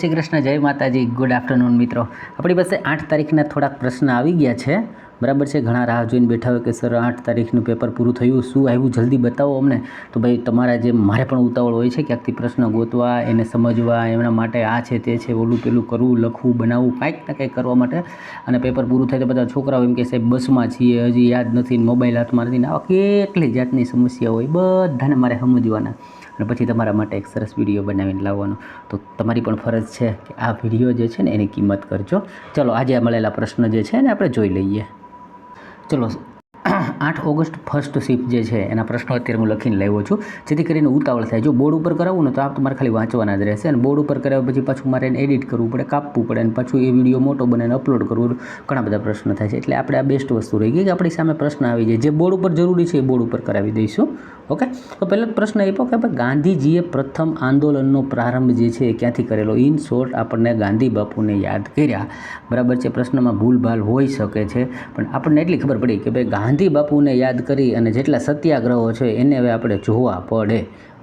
શ્રી કૃષ્ણ, જય માતાજી, good afternoon મિત્રો. આપણી પાસે 8 તારીખના થોડાક પ્રશ્ન આવી ગયા છે, બરાબર છે. ઘણા રાહ જોઈને બેઠા હોય કે સર 8 તારીખનું પેપર પૂરું થયું, શું આવ્યું જલ્દી બતાવો અમને. તો ભાઈ તમારા જે મારે પણ ઉતાવળ હોય છે ક્યાંકથી પ્રશ્ન ગોતવા, એને સમજવા, એમના માટે આ છે તે છે, ઓલું પેલું કરવું, લખવું, બનાવવું, કાંઈક ને કંઈક કરવા માટે. અને પેપર પૂરું થાય તો બધા છોકરાઓ એમ કે સાહેબ બસમાં છીએ, હજી યાદ નથી, મોબાઈલ હાથમાં નથી, આવા કેટલી જાતની સમસ્યા હોય, બધાને મારે સમજવાના. અને પછી તમારા માટે એક સરસ વિડીયો બનાવીને લાવવાનો. તો તમારી પણ ફરજ છે કે આ વિડીયો જે છે ને એની કિંમત કરજો. ચલો આજે મળેલા પ્રશ્ન જે છે ને આપણે જોઈ લઈએ. ચલો 8 ઓગસ્ટ ફર્સ્ટ શિફ્ટ જે છે એના પ્રશ્નો અત્યારે હું લખીને લાવ્યો છું, જેથી કરીને ઉતાવળ થાય. જો બોર્ડ ઉપર કરાવું ને તો આપ તમારે ખાલી વાંચવાના જ રહેશે, અને બોર્ડ ઉપર કરાવ્યા પછી પાછું મારે એને એડિટ કરવું પડે, કાપવું પડે, અને પાછું એ વિડીયો મોટો બને અને અપલોડ કરવું, ઘણા બધા પ્રશ્ન થાય છે. એટલે આપણે આ બેસ્ટ વસ્તુ રહી ગઈ કે આપણી સામે પ્રશ્ન આવી જાય, જે બોર્ડ ઉપર જરૂરી છે એ બોર્ડ ઉપર કરાવી દઈશું. ઓકે, તો પહેલો પ્રશ્ન આપ્યો કે ભાઈ ગાંધીજીએ પ્રથમ આંદોલનનો પ્રારંભ જે છે એ ક્યાંથી કરેલો. ઇન શોર્ટ આપણને ગાંધી બાપુને યાદ કર્યા, બરાબર છે. પ્રશ્નમાં ભૂલભાલ હોઈ શકે છે, પણ આપણને એટલી ખબર પડી કે ભાઈ ગાંધી બાપુને યાદ કરી અને જેટલા સત્યાગ્રહો છે એને હવે આપણે જોવા પડે.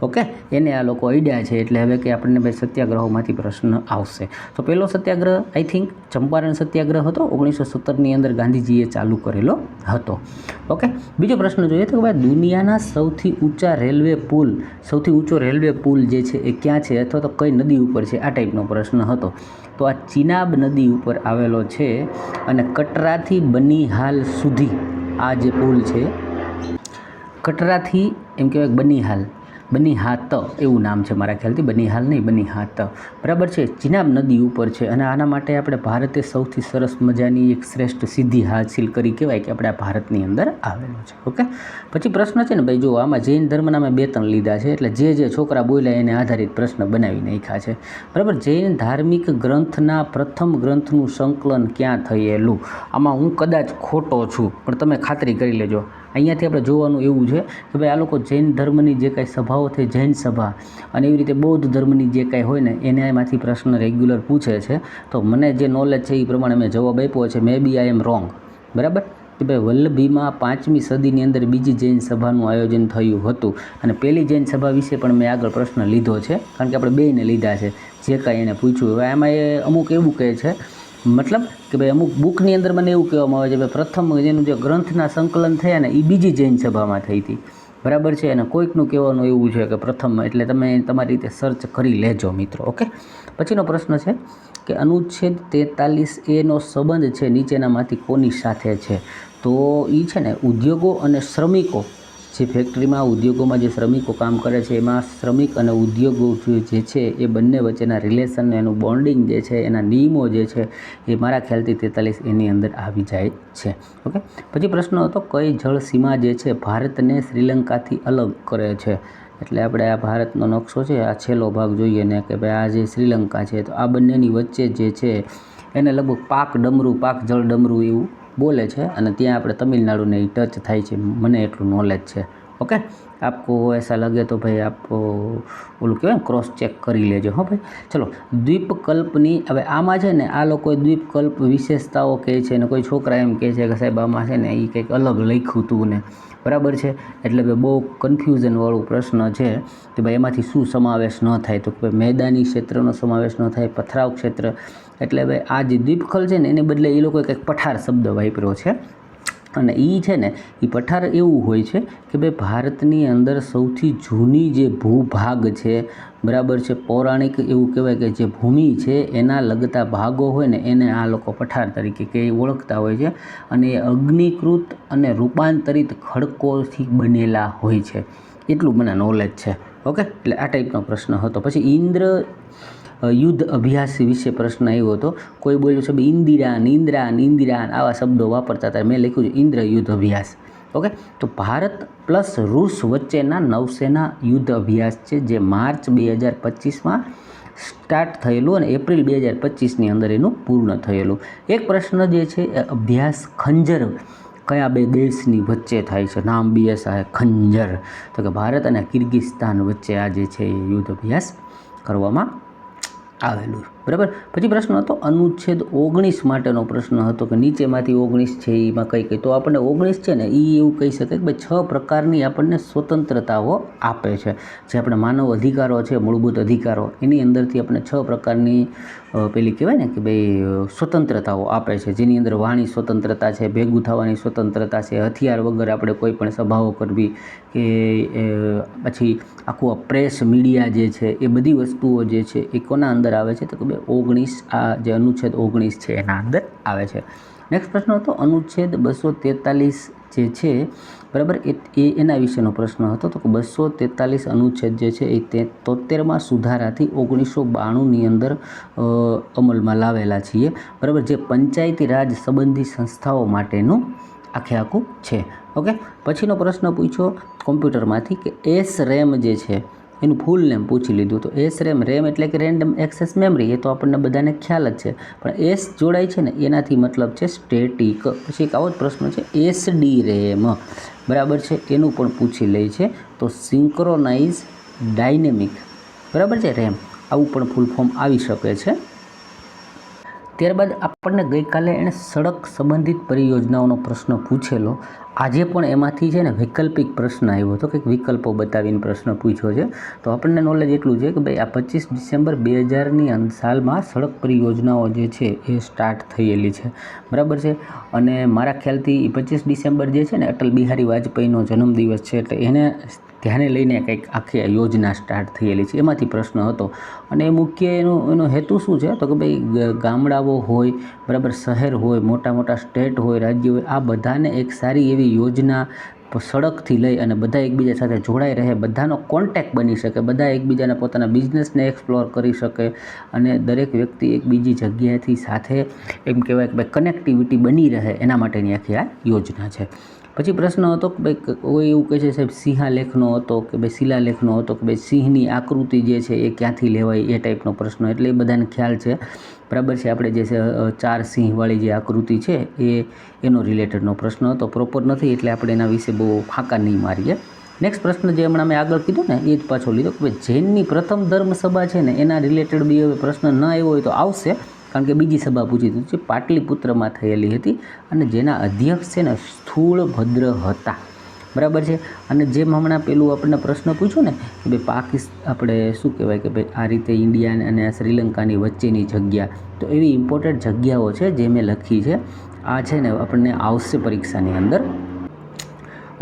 ઓકે, એને આ લોકો અડ્યા છે, એટલે હવે કે આપણને ભાઈ સત્યાગ્રહોમાંથી પ્રશ્ન આવશે. તો પહેલો સત્યાગ્રહ આઈ થિંક ચંપારણ સત્યાગ્રહ હતો, 1917ની અંદર ગાંધીજીએ ચાલુ કરેલો હતો. ઓકે, બીજો પ્રશ્ન જોઈએ તો ભાઈ દુનિયાના સૌથી ઊંચો રેલવે પુલ જે છે એ ક્યાં છે, અથવા તો કઈ નદી ઉપર છે, આ ટાઈપનો પ્રશ્ન હતો. તો આ ચિનાબ નદી ઉપર આવેલો છે, અને કટરાથી બનિહાલ સુધી આ જે પુલ છે, કટરાથી એમ કહેવાય બનિહાત એવું નામ છે મારા ખ્યાલથી, બનિહાલ નહીં, બનિહાત, બરાબર છે. ચિનાબ નદી ઉપર છે, અને આના માટે આપણે ભારતે સૌથી સરસ મજાની એક શ્રેષ્ઠ સિદ્ધિ હાસિલ કરી કહેવાય કે આપણે આ ભારતની અંદર આવેલો છે. ઓકે, પછી પ્રશ્ન છે ને ભાઈ જો આમાં જૈન ધર્મના મેં 2-3 લીધા છે, એટલે જે છોકરા બોલ્યા એને આધારિત પ્રશ્ન બનાવી નાખ્યા છે, બરાબર. જૈન ધાર્મિક ગ્રંથના પ્રથમ ગ્રંથનું સંકલન ક્યાં થયેલું. આમાં હું કદાચ ખોટો છું, પણ તમે ખાતરી કરી લેજો. અહીંયાથી આપણે જોવાનું એવું છે કે ભાઈ આ લોકો જૈન ધર્મની જે કાંઈ સભાઓ થઈ, જૈન સભા, અને એવી રીતે બૌદ્ધ ધર્મની જે કાંઈ હોય ને એનામાંથી પ્રશ્ન રેગ્યુલર પૂછે છે. તો મને જે નોલેજ છે એ પ્રમાણે મેં જવાબ આપ્યો છે. મે બી આઈ એમ રોંગ, બરાબર. કે ભાઈ વલ્લભીમાં 5મી સદીની અંદર બીજી જૈન સભાનું આયોજન થયું હતું, અને પહેલી જૈન સભા વિશે પણ મેં આગળ પ્રશ્ન લીધો છે, કારણ કે આપણે બેયને લીધા છે જે કાંઈ એને પૂછ્યું. હવે આમાં એ અમુક એવું કહે છે, મતલબ કે ભાઈ અમુક બુકની અંદર મને એવું કહેવામાં આવે છે કે પ્રથમ જેનું જે ગ્રંથના સંકલન થયા ને એ બીજી જૈન સભામાં થઈ હતી, બરાબર છે. અને કોઈકનું કહેવાનું એવું છે કે પ્રથમ, એટલે તમે તમારી રીતે સર્ચ કરી લેજો મિત્રો. ઓકે, પછીનો પ્રશ્ન છે કે અનુચ્છેદ 43A નો સંબંધ છે નીચેનામાંથી કોની સાથે છે. તો એ છે ને ઉદ્યોગો અને શ્રમિકો, જે ફેક્ટરીમાં ઉદ્યોગોમાં જે શ્રમિકો કામ કરે છે એમાં શ્રમિક અને ઉદ્યોગો જે છે એ બંને વચ્ચેના રિલેશન, એનું બોન્ડિંગ જે છે, એના નિયમો જે છે એ મારા ખ્યાલથી 43 એની અંદર આવી જાય છે. ઓકે, પછી પ્રશ્ન હતો કઈ જળ સીમા જે છે ભારતને શ્રીલંકાથી અલગ કરે છે. એટલે આપણે આ ભારતનો નકશો છે, આ છેલ્લો ભાગ જોઈએ ને કે ભાઈ આ જે શ્રીલંકા છે, તો આ બંનેની વચ્ચે જે છે એને લગભગ પાક જળ ડમરું એવું બોલે છે, અને ત્યાં આપણે તમિલનાડુને એ ટચ થાય છે, મને એટલું નોલેજ છે. ઓકે, આપકો એસા લગે તો ભાઈ આપ ઓલું કહેવાય ક્રોસ ચેક કરી લેજો. હો ભાઈ, ચલો દ્વીપકલ્પની, હવે આમાં છે ને આ લોકોએ દ્વીપકલ્પ વિશેષતાઓ કહે છે, અને કોઈ છોકરા એમ કહે છે કે સાહેબ આમાં છે ને એ કંઈક અલગ લખ્યું હતું ને, બરાબર છે. એટલે ભાઈ બહુ કન્ફ્યુઝનવાળો પ્રશ્ન છે કે ભાઈ એમાંથી શું સમાવેશ ન થાય. તો ભાઈ મેદાની ક્ષેત્રનો સમાવેશ ન થાય, પથરાવ ક્ષેત્ર. એટલે ભાઈ આ જે દ્વીપકલ છે ને એને બદલે એ લોકોએ કંઈક પઠાર શબ્દ વાપર્યો છે, અને એ છે ને એ પઠાર એવું હોય છે કે ભાઈ ભારતની અંદર સૌથી જૂની જે ભૂભાગ છે, બરાબર છે, પૌરાણિક એવું કહેવાય કે જે ભૂમિ છે એના લગતા ભાગો હોય ને એને આ લોકો પઠાર તરીકે કે ઓળખતા હોય છે, અને એ અગ્નિકૃત અને રૂપાંતરિત ખડકોથી બનેલા હોય છે, એટલું મને નોલેજ છે. ઓકે, એટલે આ ટાઈપનો પ્રશ્ન હતો. પછી ઇન્દ્ર યુદ્ધ અભ્યાસ વિશે પ્રશ્ન આવ્યો હતો. કોઈ બોલ્યું છે ઇન્દિરા આવા શબ્દો વાપરતા હતા, મેં લખ્યું છે ઇન્દ્ર યુદ્ધ અભ્યાસ. ઓકે, તો ભારત પ્લસ રૂસ વચ્ચેના નૌસેના યુદ્ધ અભ્યાસ છે, જે માર્ચ 2025માં સ્ટાર્ટ થયેલું અને એપ્રિલ 2025ની અંદર એનું પૂર્ણ થયેલું. એક પ્રશ્ન જે છે એ અભ્યાસ ખંજર કયા 2 દેશની વચ્ચે થાય છે, નામ BSI ખંજર. તો કે ભારત અને કિર્ગિસ્તાન વચ્ચે આ જે છે એ યુદ્ધ અભ્યાસ કરવામાં આવેલું, બરાબર. પછી પ્રશ્ન હતો અનુચ્છેદ 19 માટેનો પ્રશ્ન હતો કે નીચેમાંથી 19 છે એમાં કઈ કઈ, તો આપણને 19 છે ને એ એવું કહી શકાય કે ભાઈ 6 પ્રકારની આપણને સ્વતંત્રતાઓ આપે છે. જે આપણે માનવ અધિકારો છે, મૂળભૂત અધિકારો, એની અંદરથી આપણને 6 પ્રકારની પેલી કહેવાય ને કે ભાઈ સ્વતંત્રતાઓ આપે છે, જેની અંદર વાણી સ્વતંત્રતા છે, ભેગું થવાની સ્વતંત્રતા છે, હથિયાર વગર આપણે કોઈ પણ સભાઓ કરવી કે પછી આખું આ પ્રેસ મીડિયા જે છે એ બધી વસ્તુઓ જે છે એ કોના અંદર આવે છે, તો કે ભાઈ 19 આ જે અનુચ્છેદ 19 છે એના અંદર આવે છે. નેક્સ્ટ પ્રશ્ન હતો અનુચ્છેદ 243 જે છે, બરાબર, એ એના વિશેનો પ્રશ્ન હતો. તો કે 243 અનુચ્છેદ જે છે એ 73માં સુધારાથી 1992ની અંદર અમલમાં લાવેલા છીએ, બરાબર, જે પંચાયતી રાજ સંબંધી સંસ્થાઓ માટેનું આખું છે. ઓકે. પછીનો પ્રશ્ન પૂછ્યો કોમ્પ્યુટરમાંથી કે SRAM જે છે એનું ફૂલ નેમ પૂછી લીધું. તો SRAM, રેમ એટલે કે રેન્ડમ એક્સેસ મેમરી, એ તો આપણને બધાને ખ્યાલ જ છે, પણ એસ જોડાય છે ને એનાથી મતલબ છે સ્ટેટિક. પછી એક આવો જ પ્રશ્ન છે SDRAM, બરાબર છે, એનું પણ પૂછી લે છે. તો સિંક્રોનાઇઝ ડાયનેમિક, બરાબર છે, રેમ, આવું પણ ફૂલ ફોર્મ આવી શકે છે. ત્યારબાદ આપણને ગઈકાલે એણે સડક સંબંધિત પરિયોજનાઓનો પ્રશ્ન પૂછેલો. આજે પણ એમાંથી છે ને વૈકલ્પિક પ્રશ્ન આવ્યો હતો કે વિકલ્પો બતાવીને પ્રશ્ન પૂછ્યો છે. તો આપણને નોલેજ એટલું છે કે ભાઈ આ 25 ડિસેમ્બર 2000ની સાલમાં સડક પરિયોજનાઓ જે છે એ સ્ટાર્ટ થયેલી છે, બરાબર છે. અને મારા ખ્યાલથી 25 ડિસેમ્બર જે છે ને અટલ બિહારી વાજપેયીનો જન્મદિવસ છે, એટલે એને ધ્યાને લઈને કંઈક આખી યોજના સ્ટાર્ટ થયેલી છે, એમાંથી પ્રશ્ન હતો. અને મુખ્ય એનો હેતુ શું છે, તો કે ભાઈ ગામડાઓ હોય, બરાબર, શહેર હોય, મોટા મોટા સ્ટેટ હોય, રાજ્ય હોય, આ બધાને એક સારી એવી યોજના સડકથી લઈ અને બધા એકબીજા સાથે જોડાઈ રહે, બધાનો કોન્ટેક્ટ બની શકે, બધા એકબીજાને પોતાના બિઝનેસને એક્સપ્લોર કરી શકે અને દરેક વ્યક્તિ એક બીજી જગ્યાએથી સાથે એમ કહેવાય કે ભાઈ કનેક્ટિવિટી બની રહે, એના માટેની આખી આ યોજના છે. પછી પ્રશ્ન હતો કે ભાઈ કોઈ એવું કહે છે સાહેબ સિંહાલેખનો હતો કે ભાઈ શિલાલેખનો હતો કે ભાઈ સિંહની આકૃતિ જે છે એ ક્યાંથી લેવાય, એ ટાઈપનો પ્રશ્ન. એટલે એ બધાને ખ્યાલ છે, બરાબર છે. આપણે જે છે 4 સિંહવાળી જે આકૃતિ છે એનો રિલેટેડનો પ્રશ્ન હતો. પ્રોપર નથી એટલે આપણે એના વિશે બહુ ફાંકા નહીં મારીએ. નેક્સ્ટ પ્રશ્ન જે હમણાં મેં આગળ કીધું ને એ જ પાછો લીધો કે ભાઈ જૈનની પ્રથમ ધર્મસભા છે ને એના રિલેટેડ બી હવે પ્રશ્ન ન આવ્યો હોય તો આવશે, કારણ કે બીજી સભા પૂછી હતી, જે પાટલીપુત્રમાં થયેલી હતી અને જેના અધ્યક્ષ છે ને સ્થૂળભદ્ર હતા, બરાબર છે. અને જેમ હમણાં પેલું આપણને પ્રશ્ન પૂછ્યું ને કે ભાઈ આપણે શું કહેવાય કે ભાઈ આ રીતે ઇન્ડિયા અને શ્રીલંકાની વચ્ચેની જગ્યા, તો એવી ઇમ્પોર્ટન્ટ જગ્યાઓ છે જે મેં લખી છે. આ છે ને આપણને આવશે પરીક્ષાની અંદર.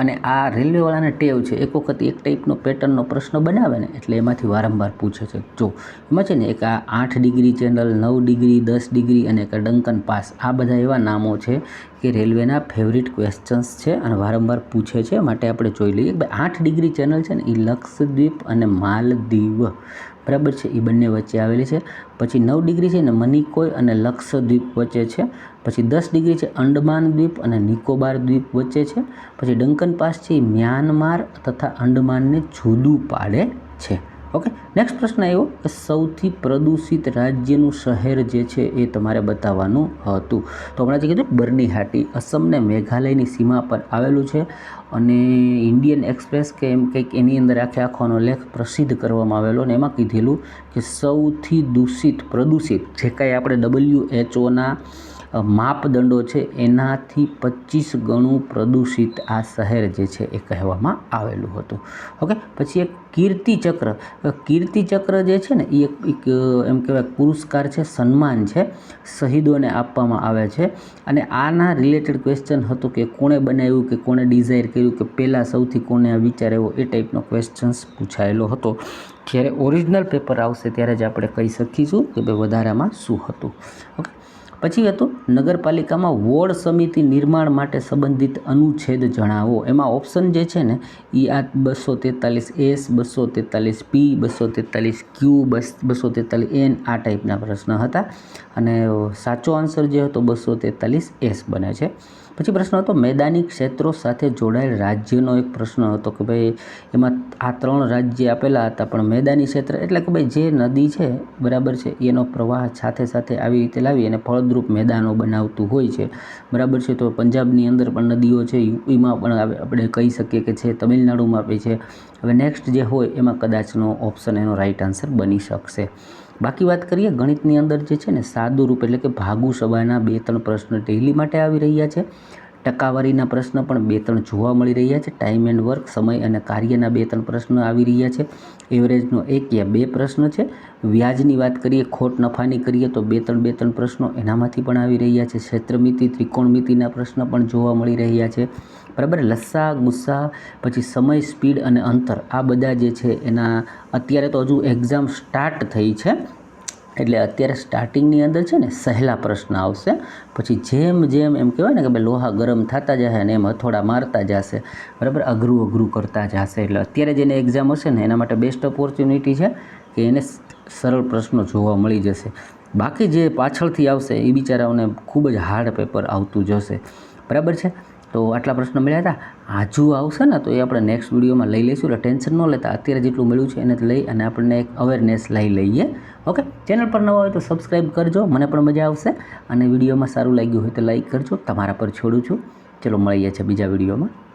અને આ રેલવેવાળાને ટેવ છે, એક વખત એક ટાઈપનો પેટર્નનો પ્રશ્ન બનાવે ને એટલે એમાંથી વારંવાર પૂછે છે. જો એમાં છે ને એક આ 8 ડિગ્રી ચેનલ, 9 ડિગ્રી, 10 ડિગ્રી અને એક ડંકન પાસ, આ બધા એવા નામો છે કે રેલવેના ફેવરિટ ક્વેશ્ચન્સ છે અને વારંવાર પૂછે છે, માટે આપણે જોઈ લઈએ. 8 ડિગ્રી ચેનલ છે ને એ લક્ષદ્વીપ અને માલદીવ, બરાબર છે, એ બંને વચ્ચે આવેલી છે. પછી 9 ડિગ્રી છે ને મનિકોય અને લક્ષદ્વીપ વચ્ચે છે. પછી 10 ડિગ્રી છે અંડમાન દ્વીપ અને નિકોબાર દ્વીપ વચ્ચે છે. પછી ડંકન પાસ છે એ મ્યાનમાર તથા અંડમાનને જુદું પાડે છે. ઓકે. નેક્સ્ટ પ્રશ્ન આવ્યો કે સૌથી પ્રદૂષિત રાજ્યનું શહેર જે છે એ તમારે બતાવવાનું હતું. તો હમણાં જે કીધું બર્નીહાટી, અસમ ને મેઘાલયની સીમા પર આવેલું છે. અને ઇન્ડિયન એક્સપ્રેસ કે એમ કંઈક એની અંદર આખોનો લેખ પ્રસિદ્ધ કરવામાં આવેલો અને એમાં કીધેલું કે સૌથી પ્રદૂષિત જે કાંઈ આપણે WHOના માપદંડો છે એનાથી 25 ગણું પ્રદૂષિત આ શહેર જે છે એ કહેવામાં આવેલું હતું. ઓકે. પછી એક કીર્તિચક્ર જે છે ને એ એક એમ કહેવાય પુરસ્કાર છે, સન્માન છે, શહીદોને આપવામાં આવે છે. અને આના રિલેટેડ ક્વેશ્ચન હતું કે કોણે બનાવ્યું કે કોણે ડિઝાઇન કર્યું કે પહેલાં સૌથી કોને આ વિચાર આવ્યો, એ ટાઈપનો ક્વેશ્ચન્સ પૂછાયેલો હતો. જ્યારે ઓરિજિનલ પેપર આવશે ત્યારે જ આપણે કહી શકીશું કે ભાઈ વધારામાં શું હતું. ઓકે. પછી હતું નગરપાલિકામાં વોર્ડ સમિતિ નિર્માણ માટે સંબંધિત અનુચ્છેદ જણાવો. એમાં ઓપ્શન જે છે ને એ આ 243S, 243P, 243Q, 243N આ ટાઈપના પ્રશ્ન હતા. અને સાચો આન્સર જે હતો 243S બને છે. પછી પ્રશ્ન હતો મેદાની ક્ષેત્રો સાથે જોડાયેલ રાજ્યનો એક પ્રશ્ન હતો કે ભાઈ એમાં આ 3 રાજ્ય આપેલા હતા, પણ મેદાની ક્ષેત્ર એટલે કે ભાઈ જે નદી છે, બરાબર છે, એનો પ્રવાહ સાથે આવી રીતે લાવી અને ફળદ્રુપ મેદાનો બનાવતું હોય છે, બરાબર છે. તો પંજાબની અંદર પણ નદીઓ છે, યુપીમાં પણ આપણે કહી શકીએ કે છે, તમિલનાડુમાં બી છે. હવે નેક્સ્ટ જે હોય એમાં કદાચનો ઓપ્શન એનો રાઈટ આન્સર બની શકશે. બાકી વાત કરીએ ગણિતની અંદર જે છે ને સાદું રૂપ એટલે કે ભાગુ સભાના 2-3 પ્રશ્ન ડેઇલી માટે આવી રહ્યા છે. ટકાવારીના પ્રશ્ન પણ 2-3 જોવા મળી રહ્યા છે. ટાઈમ એન્ડ વર્ક, સમય અને કાર્યના 2-3 પ્રશ્ન આવી રહ્યા છે. એવરેજનો 1 યા 2 પ્રશ્ન છે. વ્યાજની વાત કરીએ, ખોટ નફાની કરીએ તો 2-3 પ્રશ્નો એનામાંથી પણ આવી રહ્યા છે. ક્ષેત્રમિતિ, ત્રિકોણમિતિના પ્રશ્ન પણ જોવા મળી રહ્યા છે. બરાબર. લસ્સા, ગુસ્સા, પછી સમય, સ્પીડ અને અંતર, આ બધા જે છે એના અત્યારે તો હજુ એક્ઝામ સ્ટાર્ટ થઈ છે એટલે અત્યારે સ્ટાર્ટિંગની અંદર છે ને સહેલા પ્રશ્ન આવશે. પછી જેમ એમ કહેવાય ને કે ભાઈ લોહા ગરમ થતા જશે અને એમ હથોડા મારતા જશે, બરાબર, અઘરું કરતા જશે. એટલે અત્યારે જેને એક્ઝામ હશે ને એના માટે બેસ્ટ ઓપોર્ચ્યુનિટી છે કે એને સરળ પ્રશ્નો જોવા મળી જશે. બાકી જે પાછળથી આવશે એ બિચારાઓને ખૂબ જ હાર્ડ પેપર આવતું જશે. બરાબર છે. તો આટલા પ્રશ્નો મળ્યા હતા. આજુ આવશે ને તો એ આપણે નેક્સ્ટ વિડીયોમાં લઈ લઈશું. એટલે ટેન્શન ન લેતા, અત્યારે જેટલું મળ્યું છે એને લઈ અને આપણને એક અવેરનેસ લઈ લઈએ. ઓકે. ચેનલ પર નવા હોય તો સબસ્ક્રાઈબ કરજો, મને પણ મજા આવશે. અને વિડીયોમાં સારું લાગ્યું હોય તો લાઈક કરજો. તમારા પર છોડું છું. ચલો મળીએ છીએ બીજા વિડીયોમાં.